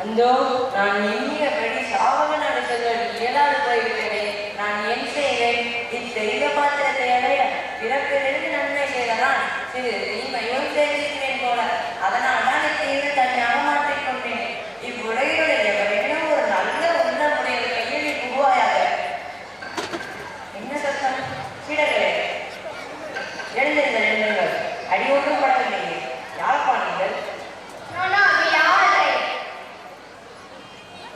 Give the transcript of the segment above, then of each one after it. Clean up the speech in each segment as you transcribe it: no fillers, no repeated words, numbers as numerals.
அந்தோ நான் எண்ணியபடி சாவக நடத்தங்கள் இயலாது போய்விட்டனே. நான் என் செய்வேன்? இத்தெய்வ பாத்திரத்தை அடைய பிறப்பிலிருந்து நன்மை செய்தனால் சிறு தீமையும் செய்திருக்கிறேன் போல. அதனால் தான் இத்தெய்வ தன்னை அகமாற்றிக் கொண்டேன். இவ்வுலகிலுடைய எவரேனும் ஒரு நல்ல உள்ளமுடைய கையில் புகுவாயாக. என்ன சத்தம்? சீடர்களே, எழுந்திருங்கள், எழுந்திருங்கள். அடி ஒன்றும் படவில்லையே. யாழ்ப்பா நீங்கள்?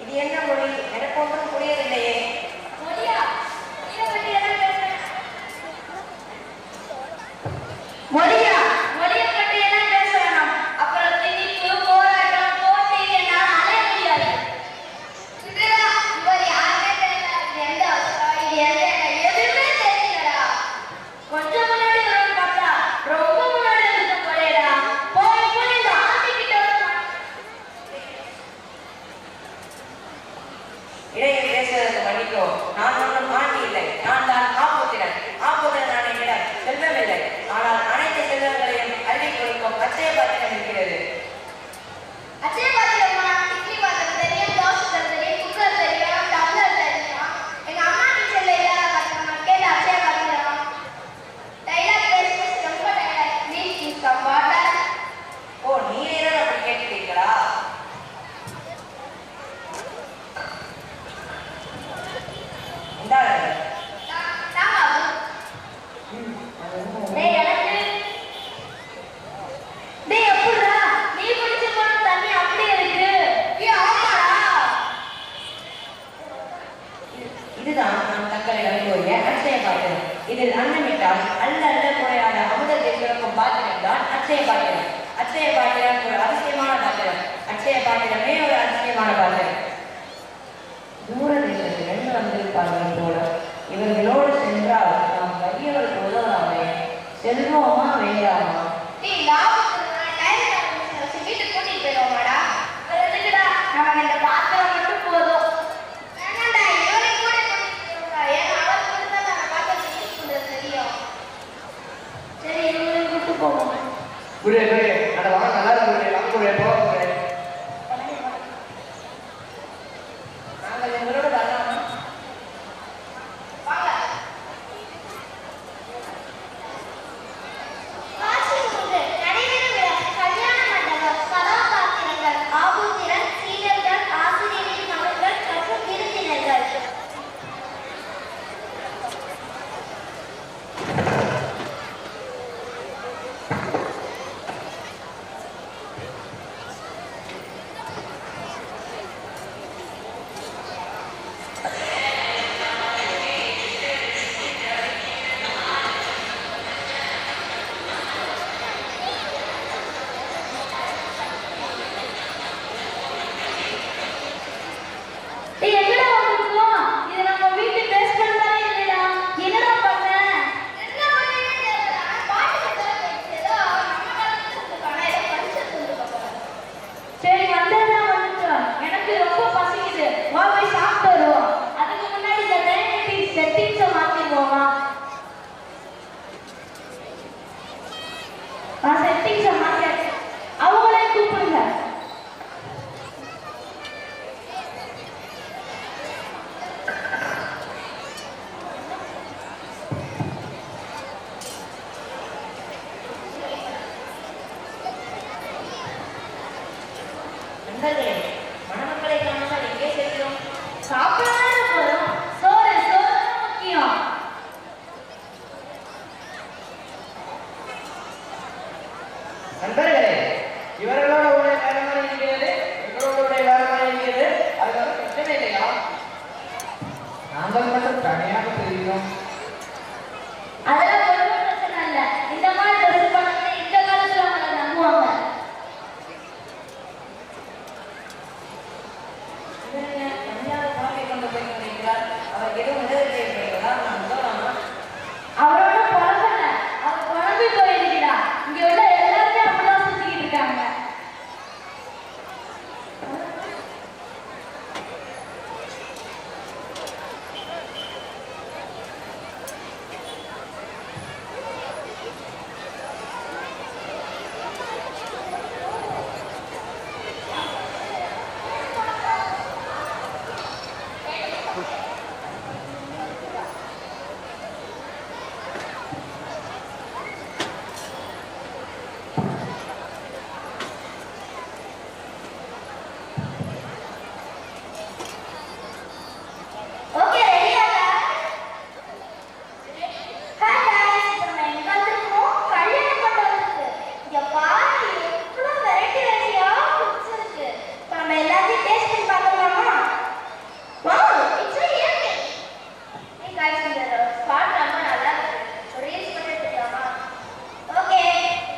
இது என்ன மொழி? எனக்கு ஒன்றும் புரியவில்லையே. மொழியை பற்றி எல்லாம் பேச வேணாம். அப்புறம் நண்பர்களே, மணமக்களை காணாமல் எங்கே செல்கிறோம்? சாப்பிடவே போறோம். சோறு சோறு முக்கியம். நண்பர்களே, இவர்களோட உடைய வேலைமாக இருக்கிறது, எங்களோட உடைய வேலைமாக இருக்கிறது. அதனால பிரச்சனை இல்லையா? நாங்கள் மட்டும் தனியாக தெரிகிறோம். அதெல்லாம் ஒன்றும் பிரச்சனை இல்லை. இந்த மாதிரி ட்ரெஸ் பண்ணி இந்த காலத்துல அவங்களை நம்புவாங்க. அவர் எதுவும் உதவி செய்யப்படுகிறதா? நான் சொல்லலாமா? அவரோட குழம்பல, அவர் குழம்பி போயிருக்கிறா. இங்க உள்ள எல்லாருமே அப்படிதான் சுத்திக்கிட்டு இருக்காங்க. ஓகே, ரெடியா? ஹாய் गाइस, இப்போ நம்ம எங்க வந்திருக்கோம்? கல்யாண மண்டபத்துக்கு. இங்க பாரு, எவ்வளவு வெரைட்டியா ஃபுட்ஸ் இருக்கு. இப்போ நம்ம எல்லாத்தையும் டேஸ்ட் பண்ணி பார்க்கலாமா? Wow, it's so yummy. Hey guys, இந்த ஸ்பாட் ரொம்ப நல்லா இருக்கு. ஒரு ரீல்ஸ் பண்ணி எடுத்துக்கலாமா? ஓகே,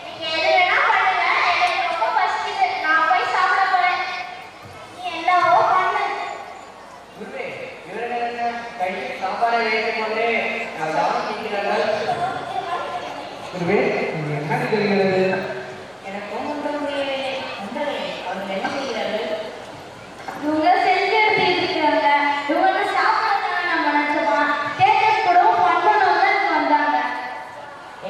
நீங்க எது வேணா பண்ணுங்க. எனக்கு ரொம்ப பசிக்குது. நான் போய் சாப்பிட போறேன். நீ என்னவோ பண்ணு. குருவே, இவர்கள் என்ன கையில் சாப்பாடை வைத்துக் கொண்டே கவனம் செய்கிறார்கள்? குருவே, இது என்ன தெரிகிறது? எனக்கு ஒன்றும் புரியவில்லை. நண்பர்களே, அவர்கள் என்ன செய்கிறார்கள்? இவங்க செஞ்சு எடுத்துக்கிறாங்க. இவங்க சாப்பிடறதுனால நம்ம நினைச்சோமா ஸ்டேட்டஸ் கூடவும் பண்ணணும்னு வந்தாங்க.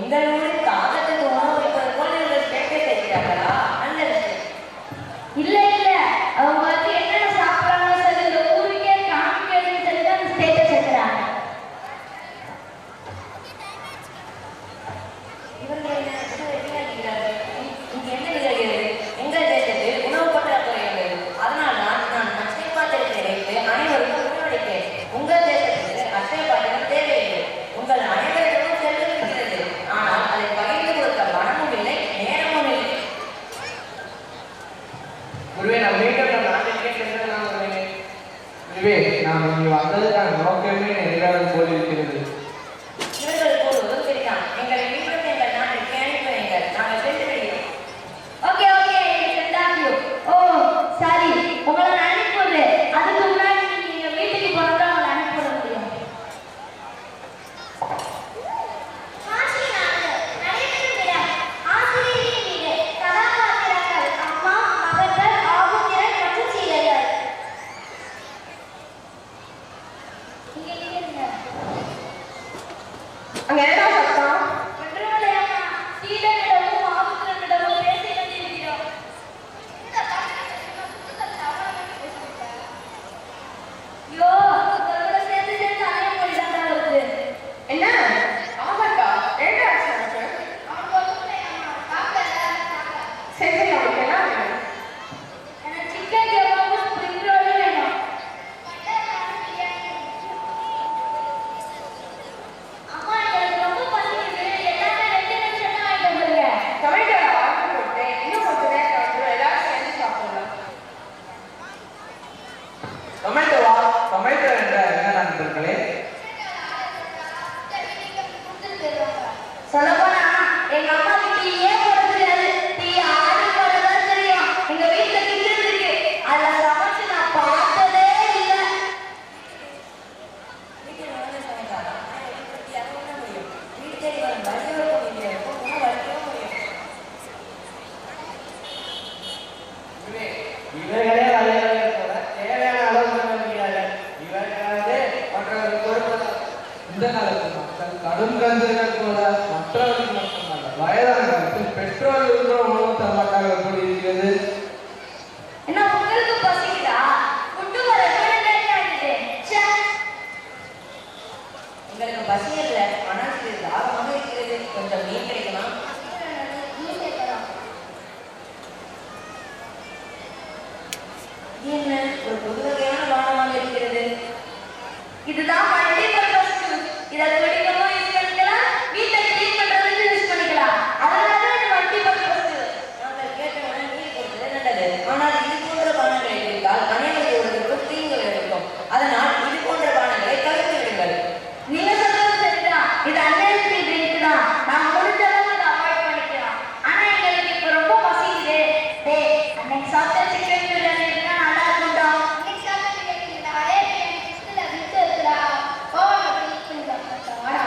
எங்கள் ஊரில் காகத்துக்கு உணவு வைப்பது போல் இவர்கள் ஸ்டேட்டஸ் வைக்கிறார்களா? நல்ல விஷயம். இல்ல இல்ல, அவங்க வந்து என்னென்ன சாப்பிடறாங்கன்னு சொல்லி இந்த ஊருக்கே காமிக்கணும்னு சொல்லி தான் அந்த ஸ்டேட்டஸ் வைக்கிறாங்க. இவர்கள் என்ன விளையாடுகிறார்கள்? இங்கு என்ன நிகழ்கிறது? எங்கள் தேசத்தில் உணவு பற்றாக்குறை உள்ளது. அதனால் நான் அச்சை பாத்திரத்தை வைத்து அனைவருக்கும் உணவளித்தேன். உங்கள் தேசத்துக்கு அச்சை பாத்திரம் தேவையில்லை. உங்கள் அனைவருக்கும் செல்வம் இருக்கிறது. ஆனால் அதை பகிர்ந்து கொடுக்க மனமும் இல்லை, நேரமும் இல்லை. குருவே, நாம் மீண்டும் நம் நாட்டிற்கே சென்று நான் வருகிறேன். குருவே, நாம் இங்கு வந்ததுக்கான நோக்கமே நிறைவேறும் போல் இருக்கிறது. இவர்கள் கூறுவதும் சரிதான். எங்களை மீண்டும் எங்கள் நாட்டிற்கு அனுப்பி வைங்கள். நாங்கள் சென்று விடுகிறோம். Okay okay, send you. ஓ சரி, உங்களை நான் அனுப்புறேன். அதுக்கு முன்னாடி நீங்க வீட்டுக்கு போறதா உங்களை அனுப்ப முடியும். அங்க என்ன சத்தம்? என்ன? ஆமாட்டா, என்ன ஆச்சு உனக்கு? சரி சரி, அவனுக்கு என்ன வேணும்? டொமேட்டோ ஆர்டர் போட்டேன். இன்னும் கொஞ்சம் நேரம் வந்துடும். எல்லாரும் சேர்ந்து சாப்பிடலாம். டொமேட்டோவா? டொமேட்டோ என்ற என்ன நண்பர்களே? சொல்லப்போனா எங்க அம்மாக்கு டீயே போட தெரியாது. டீ ஆடி போடதான் தெரியும். எங்க வீட்டுல கிச்சன் இருக்கு, அதுல சமைச்சு நான் பார்த்ததே இல்லை. வீட்டில் வந்து சமைத்தாரா? நான் எப்படி அதை உண்ண முடியும்? வீடு தேடி வரும் வழியோருக்கும் இல்லை, உணவு வலிக்கவும் முடியும். குருவே, இவர்களே வளையவர்கள் போல தேவையான அளவு வருகிறார்கள். இவர்கள் வந்து மற்றவர்கள் பொறுப்பது. இந்த காலத்து மக்கள் கடும் கந்தர்கள் போல மற்றவர்கள் மட்டுமல்ல, வயதானவர்களுக்கு பெட்ரோல் இருக்கிற உணவு தர மாட்டார்கள் போல் இருக்கிறது. என்ன உங்களுக்கு பசிக்குதா? ஃபுட்டு வர லேட் ஆயிடுச்சு. ச்சே. எங்களுக்கு பசி இல்லை, ஆனால் இது தாகமாக இருக்கிறது. கொஞ்சம் மீன் கிடைக்குமா? என்ன ஒரு பொது வகையான பானமாக இருக்கிறது? இதுதான் மல்டிபர்பஸ் ஜூஸ். இதை குடிக்கவும் யூஸ் பண்ணிக்கலாம், வீட்டை க்ளீன் பண்றதுக்கு யூஸ் பண்ணிக்கலாம். அதனால தான் இது மல்டிபர்பஸ் ஜூஸ். நாங்கள் கேட்டவுடன் நீர் கொடுத்தது நல்லது. ஆனால் இது போன்ற பானங்களை குடித்தால் அனைவருடைய உடலுக்கும் தீங்கு விளைவிக்கும். அதனால் இது போன்ற பானங்களை தவிர்த்து விடுங்கள். நீங்க சொல்றது சரிதான். இது அன்ஹெல்தி ட்ரிங்க் தான். நான் முடிஞ்ச அளவுக்கு இதை அவாய்ட் பண்ணிக்கலாம். ஆனா எங்களுக்கு இப்ப ரொம்ப பசிக்குது. டேய், அன்னைக்கு சாப்பிட்ட சிக்கன் பிரியாணி இருந்தா நல்லா இருக்கும்டா. அன்னைக்கு சாப்பிட்ட பிரியாணி அதே பிரியாணி ஃபிஷ்ல வித்து இருக்குடா. ஓவன் யூஸ் பண்ணி சாப்பிட்டா.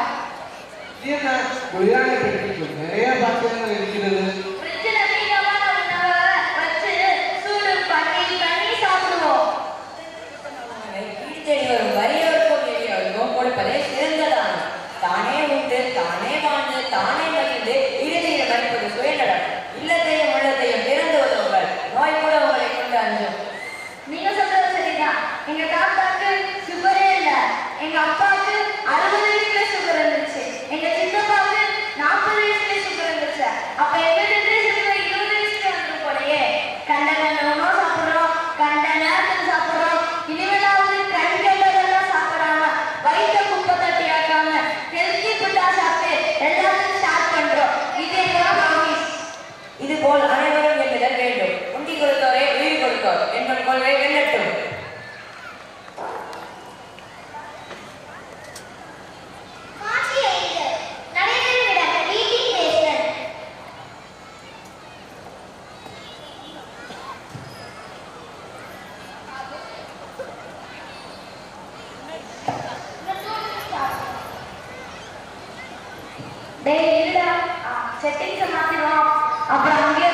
என்ன பிரியாணி பெட்டிக்கு நிறைய பாத்திரங்கள் இருக்கிறது. ஃப்ரிட்ஜ்ல மீதமான உணவை வச்சு சூடு பண்ணி சாப்பிடுவோம். வீடு தேடி வரும் வறியவருக்கும் எளியவருக்கும் கொடுப்பதே சிறந்ததான. தானே உண்டு, தானே வாழ்ந்து, தானே மகிழ்ந்து இறுதியில் மறைப்பது சுயநலம். இல்லத்தையும் உள்ளத்தையும் திறந்து உதவுங்கள். நோய் கூட உங்களை கொண்டு அஞ்சும். நீங்க சொல்றது சரிதான். எங்க தாத்தாக்கு சுகரே இல்ல. எங்க அப்பாவுக்கு 60 வயசுல சுகர் இருந்துச்சு. எங்க சித்தப்பாவுக்கு 40 வயசுல சுகர் இருந்துச்சு. அப்ப எங்க ஜெனரேஷன்ல 20 வயசுல வந்து போலயே. கண்ட உணவு சாப்பிடுறோம், கண்ட நேரத்துக்கு சாப்பிடுறோம். இனிமேலாவது கண் கண்டதெல்லாம் சாப்பிடாம வயிற்ற குப்பை தட்டி ஆக்காம ஹெல்த்தி ஃபுட்டா சாப்பிட்டு எல்லாத்தையும் ஸ்டார்ட் பண்றோம். இது எங்களோட ப்ராமிஸ். இதுபோல் அனைவரும் எண்ணுதல் வேண்டும். உண்டி கொடுத்தோரே உயிர் கொடுத்தோர் என்னும் கொள்கை வெல்லட்டும். காட்சி 5 நடைபெறும் இடம் மீட்டிங் பேஸ்மென்ட். டேய் இல்லடா, செட்டிங்ஸ் மாத்திடுவோம். அப்புறம் அங்கே